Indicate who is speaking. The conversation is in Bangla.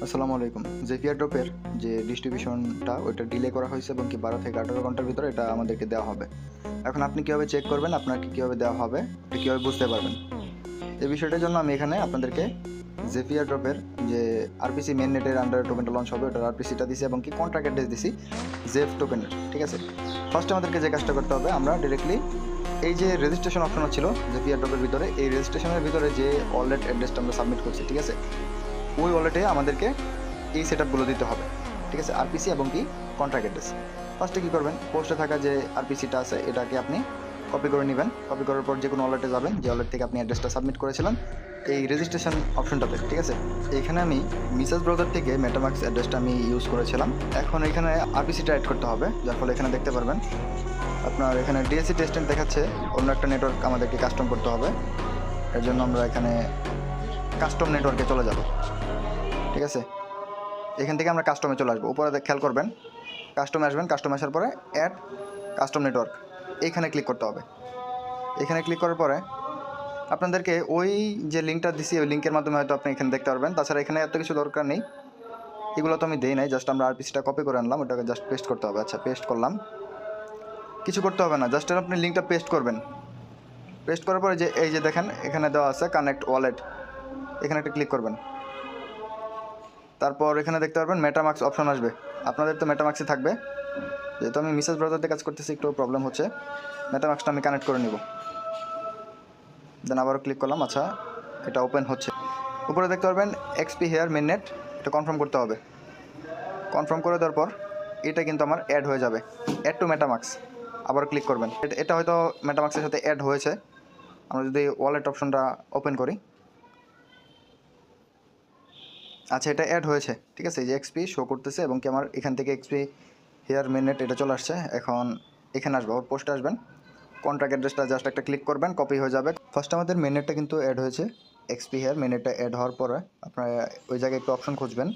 Speaker 1: আসসালামু আলাইকুম। জেপিআর ড্রপের যে ডিস্ট্রিবিউশনটা ওইটা ডিলে করা হয়েছে এবং কি 12 থেকে 18 ঘন্টার ভিতরে এটা আমাদেরকে দেওয়া হবে। এখন আপনি কীভাবে চেক করবেন, আপনাকে কীভাবে দেওয়া হবে, এটা কীভাবে বুঝতে পারবেন? এই বিষয়টার জন্য আমি এখানে আপনাদেরকে জেপিআর ড্রপের যে আরপিসি মেইন নেটের আন্ডারে টোকেনটা লঞ্চ হবে ওটার আরপিসিটা দিছি এবং কি কন্ট্রাক্ট অ্যাড্রেস দিছি জেফ টোকেনের। ঠিক আছে? ফার্স্টে আমাদেরকে যে কাজটা করতে হবে, আমরা ডিরেক্টলি এই যে রেজিস্ট্রেশন অপশন ছিল জেপিআর ড্রপের ভিতরে, এই রেজিস্ট্রেশনের ভিতরে যে ওয়ালেট অ্যাড্রেসটা আমরা সাবমিট করছি, ঠিক আছে? ওই ওয়ালেটে আমাদেরকে এই সেটআপগুলো দিতে হবে। ঠিক আছে? আরপিসি এবং কি কন্ট্রাক্ট অ্যাড্রেস। ফার্স্টে কী করবেন, পোস্টে থাকা যে আরপিসিটা আছে এটাকে আপনি কপি করে নেবেন। কপি করার পর যে কোনো ওয়ালেটে যাবেন, যে ওয়ালেট থেকে আপনি অ্যাড্রেসটা সাবমিট করেছিলেন এই রেজিস্ট্রেশন অপশনটাতে। ঠিক আছে? এইখানে আমি মিসেস ব্রাউজার থেকে মেটামাক্স অ্যাড্রেসটা আমি ইউজ করেছিলাম। এখন এখানে আরপিসিটা অ্যাড করতে হবে, যার ফলে এখানে দেখতে পারবেন আপনার এখানে ডিএসসি টেস্টেন্ট দেখাচ্ছে অন্য একটা নেটওয়ার্ক আমাদেরকে কাস্টম করতে হবে। এর জন্য আমরা এখানে কাস্টম নেটওয়ার্কে চলে যাব। ঠিক আছে? এখান থেকে আমরা কাস্টমে চলে আসবো। উপরে খেয়াল করবেন, কাস্টমে আসবেন, কাস্টমে আসার পরে অ্যাড কাস্টম নেটওয়ার্ক এইখানে ক্লিক করতে হবে। এখানে ক্লিক করার পরে আপনাদেরকে ওই যে লিঙ্কটা দিছি ওই লিঙ্কের মাধ্যমে হয়তো আপনি এখানে দেখতে পারবেন। তাছাড়া এখানে এত কিছু দরকার নেই, এগুলো তো আমি দেই নাই, জাস্ট আমরা আরপিসিটা কপি করে আনলাম, ওটাকে জাস্ট পেস্ট করতে হবে। আচ্ছা, পেস্ট করলাম, কিছু করতে হবে না, জাস্ট আপনি লিঙ্কটা পেস্ট করবেন। পেস্ট করার পরে যে এই যে দেখেন এখানে দেওয়া আছে কানেক্ট ওয়ালেট, এখানে একটা ক্লিক করবেন। তারপর এখানে দেখতে পারবেন মেটামাক্স অপশন আসবে, আপনাদের তো মেটামাক্সই থাকবে। যেহেতু আমি মিসেস ব্রাউজারতে কাজ করতেছি একটু প্রবলেম হচ্ছে, মেটামাক্সটা আমি কানেক্ট করে নিব। দেন আবারও ক্লিক করলাম। আচ্ছা, এটা ওপেন হচ্ছে। উপরে দেখতে পারবেন এক্সপি হেয়ার মেননেট, এটা কনফার্ম করতে হবে। কনফার্ম করে দেওয়ার পর এটা কিন্তু আমার অ্যাড হয়ে যাবে, অ্যাড টু মেটামাক্স। আবার ক্লিক করবেন, এটা হয়তো মেটামাক্সের সাথে অ্যাড হয়েছে। আমরা যদি ওয়ালেট অপশনটা ওপেন করি, আচ্ছা এটা অ্যাড হয়েছে। ঠিক আছে? এই যে এক্সপি শো করতেছে এবং কি আমার এখান থেকে এক্সপি হেয়ার মেননেট এটা চলে আসছে। এখন এখানে আসবে, ওর পোস্টে আসবেন, কন্ট্রাক্ট অ্যাড্রেসটা জাস্ট একটা ক্লিক করবেন, কপি হয়ে যাবে। ফার্স্ট আমাদের মেননেটটা কিন্তু অ্যাড হয়েছে, এক্সপি হেয়ার মেননেটটা অ্যাড হওয়ার পরে আপনারা ওই জায়গায় একটু অপশন খুঁজবেন,